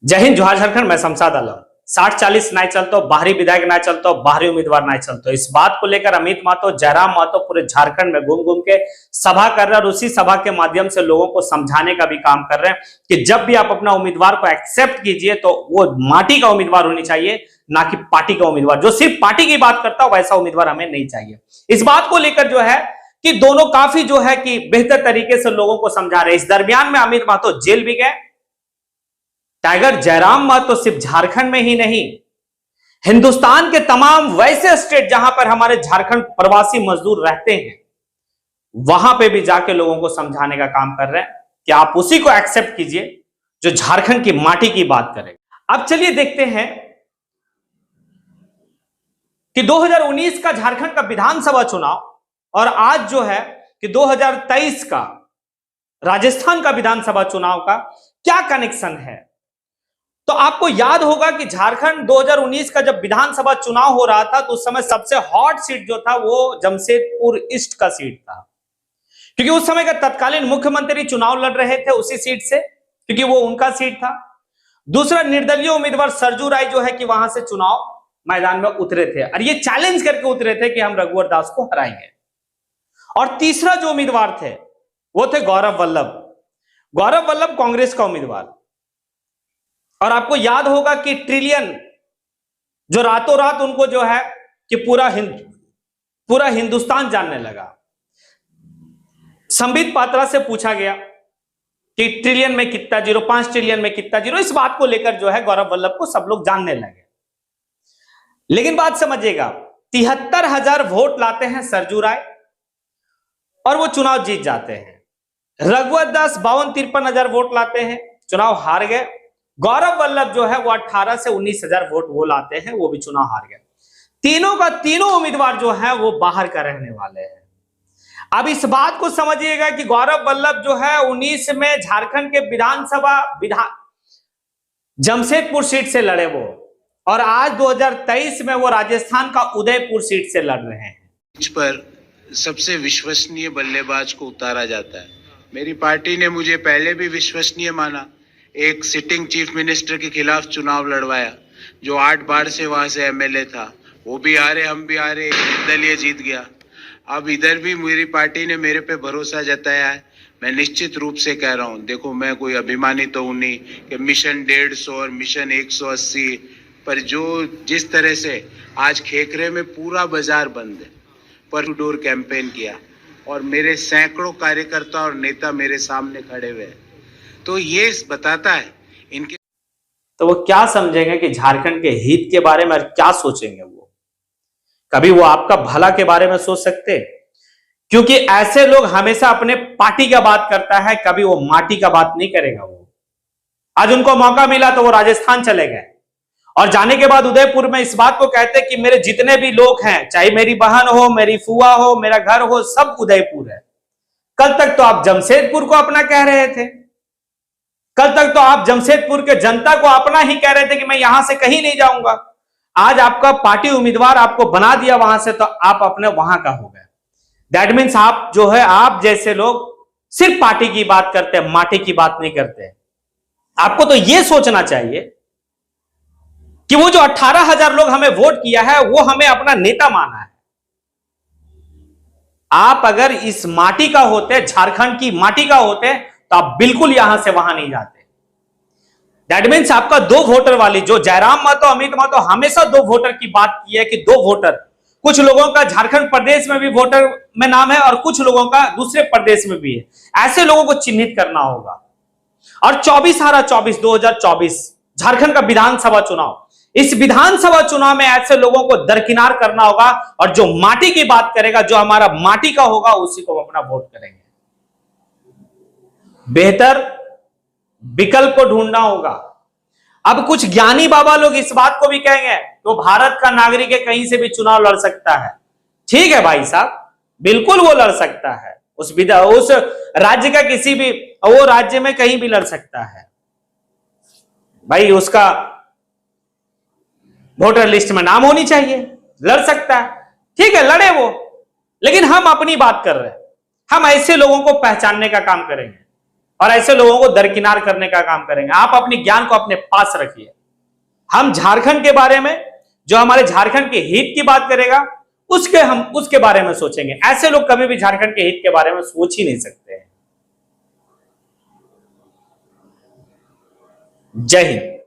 जय हिंद, जोहार झारखंड। मैं शमशाद आलम। 60-40 नहीं चलते, बाहरी विधायक नहीं चलते, बाहरी उम्मीदवार नहीं चलते। इस बात को लेकर अमित महतो, जयराम महतो पूरे झारखंड में घूम घूम के सभा कर रहे हैं और उसी सभा के माध्यम से लोगों को समझाने का भी काम कर रहे हैं कि जब भी आप अपना उम्मीदवार को एक्सेप्ट कीजिए तो वो माटी का उम्मीदवार होनी चाहिए, ना कि पार्टी का उम्मीदवार जो सिर्फ पार्टी की बात करता हो। वैसा उम्मीदवार हमें नहीं चाहिए। इस बात को लेकर जो है कि दोनों काफी जो है कि बेहतर तरीके से लोगों को समझा रहे हैं। इस दरमियान में अमित महतो जेल भी गए। टाइगर जयराम महतो सिर्फ झारखंड में ही नहीं, हिंदुस्तान के तमाम वैसे स्टेट जहां पर हमारे झारखंड प्रवासी मजदूर रहते हैं, वहां पे भी जाके लोगों को समझाने का काम कर रहे हैं कि आप उसी को एक्सेप्ट कीजिए जो झारखंड की माटी की बात करे। अब चलिए देखते हैं कि 2019 का झारखंड का विधानसभा चुनाव और आज जो है कि 2023 का राजस्थान का विधानसभा चुनाव का क्या कनेक्शन है। तो आपको याद होगा कि झारखंड 2019 का जब विधानसभा चुनाव हो रहा था तो उस समय सबसे हॉट सीट जो था वो जमशेदपुर ईस्ट का सीट था, क्योंकि उस समय का तत्कालीन मुख्यमंत्री चुनाव लड़ रहे थे उसी सीट से, क्योंकि वो उनका सीट था। दूसरा, निर्दलीय उम्मीदवार सरजू राय जो है कि वहां से चुनाव मैदान में उतरे थे और ये चैलेंज करके उतरे थे कि हम रघुवर दास को हराएंगे। और तीसरा जो उम्मीदवार थे वो थे गौरव वल्लभ कांग्रेस का उम्मीदवार। और आपको याद होगा कि ट्रिलियन जो रातों रात उनको जो है कि पूरा हिंदुस्तान जानने लगा। संबित पात्रा से पूछा गया कि ट्रिलियन में कितना जीरो, 5 ट्रिलियन में कितना जीरो, इस बात को लेकर जो है गौरव वल्लभ को सब लोग जानने लगे। लेकिन बात समझिएगा, 73,000 वोट लाते हैं सरजू राय और वो चुनाव जीत जाते हैं। रघुवर दास 52-53,000 वोट लाते हैं, चुनाव हार गए। गौरव वल्लभ जो है वो 18 से 19,000 वोट वो लाते हैं, वो भी चुनाव हार गए। तीनों का तीनों उम्मीदवार जो है वो बाहर का रहने वाले हैं। अब इस बात को समझिएगा कि गौरव वल्लभ जो है 19 में झारखंड के जमशेदपुर सीट से लड़े वो, और आज 2023 में वो राजस्थान का उदयपुर सीट से लड़ रहे हैं। इस पर सबसे विश्वसनीय बल्लेबाज को उतारा जाता है। मेरी पार्टी ने मुझे पहले भी विश्वसनीय माना। एक सिटिंग चीफ मिनिस्टर के खिलाफ चुनाव लड़वाया जो 8 बार से वहां से एमएलए था, वो भी हारे, हम भी हारे, निर्दलीय जीत गया। अब इधर भी मेरी पार्टी ने मेरे पे भरोसा जताया है। मैं निश्चित रूप से कह रहा हूं, देखो मैं कोई अभिमानी तो हूं नहीं कि मिशन 150 और मिशन 180, पर जिस तरह से आज खेखरे में पूरा बाजार बंद है, पर डोर कैंपेन किया और मेरे सैकड़ों कार्यकर्ता और नेता मेरे सामने खड़े हुए हैं, तो ये बताता है इनके। तो वो क्या समझेंगे कि झारखंड के हित के बारे में और क्या सोचेंगे वो? कभी वो आपका भला के बारे में सोच सकते? क्योंकि ऐसे लोग हमेशा अपने पार्टी का बात करता है, कभी वो माटी का बात नहीं करेगा। वो आज उनको मौका मिला तो वो राजस्थान चले गए और जाने के बाद उदयपुर में इस बात को कहते कि मेरे जितने भी लोग हैं, चाहे मेरी बहन हो, मेरी फुआ हो, मेरा घर हो, सब उदयपुर है। कल तक तो आप जमशेदपुर को अपना कह रहे थे, कल तक तो आप जमशेदपुर के जनता को अपना ही कह रहे थे कि मैं यहां से कहीं नहीं जाऊंगा। आज आपका पार्टी उम्मीदवार आपको बना दिया वहां से, तो आप अपने वहां का हो गए। दैट मीन्स आप जो है, आप जैसे लोग सिर्फ पार्टी की बात करते हैं, माटी की बात नहीं करते। आपको तो यह सोचना चाहिए कि वो जो 18,000 लोग हमें वोट किया है वो हमें अपना नेता माना है। आप अगर इस माटी का होते, झारखंड की माटी का होते, तो आप बिल्कुल यहां से वहां नहीं जाते। दैट मीन्स आपका 2 वोटर वाली, जो जयराम महतो, अमित महतो हमेशा 2 वोटर की बात की है कि 2 वोटर, कुछ लोगों का झारखंड प्रदेश में भी वोटर में नाम है और कुछ लोगों का दूसरे प्रदेश में भी है। ऐसे लोगों को चिन्हित करना होगा। और 2024 झारखंड का विधानसभा चुनाव, इस विधानसभा चुनाव में ऐसे लोगों को दरकिनार करना होगा और जो माटी की बात करेगा, जो हमारा माटी का होगा, उसी को अपना वोट करेंगे। बेहतर विकल्प को ढूंढना होगा। अब कुछ ज्ञानी बाबा लोग इस बात को भी कहेंगे तो भारत का नागरिक है, कहीं से भी चुनाव लड़ सकता है। ठीक है भाई साहब, बिल्कुल वो लड़ सकता है, उस राज्य का किसी भी वो राज्य में कहीं भी लड़ सकता है भाई, उसका वोटर लिस्ट में नाम होनी चाहिए, लड़ सकता है। ठीक है, लड़े वो, लेकिन हम अपनी बात कर रहे हैं। हम ऐसे लोगों को पहचानने का काम करेंगे और ऐसे लोगों को दरकिनार करने का काम करेंगे। आप अपने ज्ञान को अपने पास रखिए। हम झारखंड के बारे में, जो हमारे झारखंड के हित की बात करेगा, हम उसके बारे में सोचेंगे। ऐसे लोग कभी भी झारखंड के हित के बारे में सोच ही नहीं सकते हैं। जय हिंद।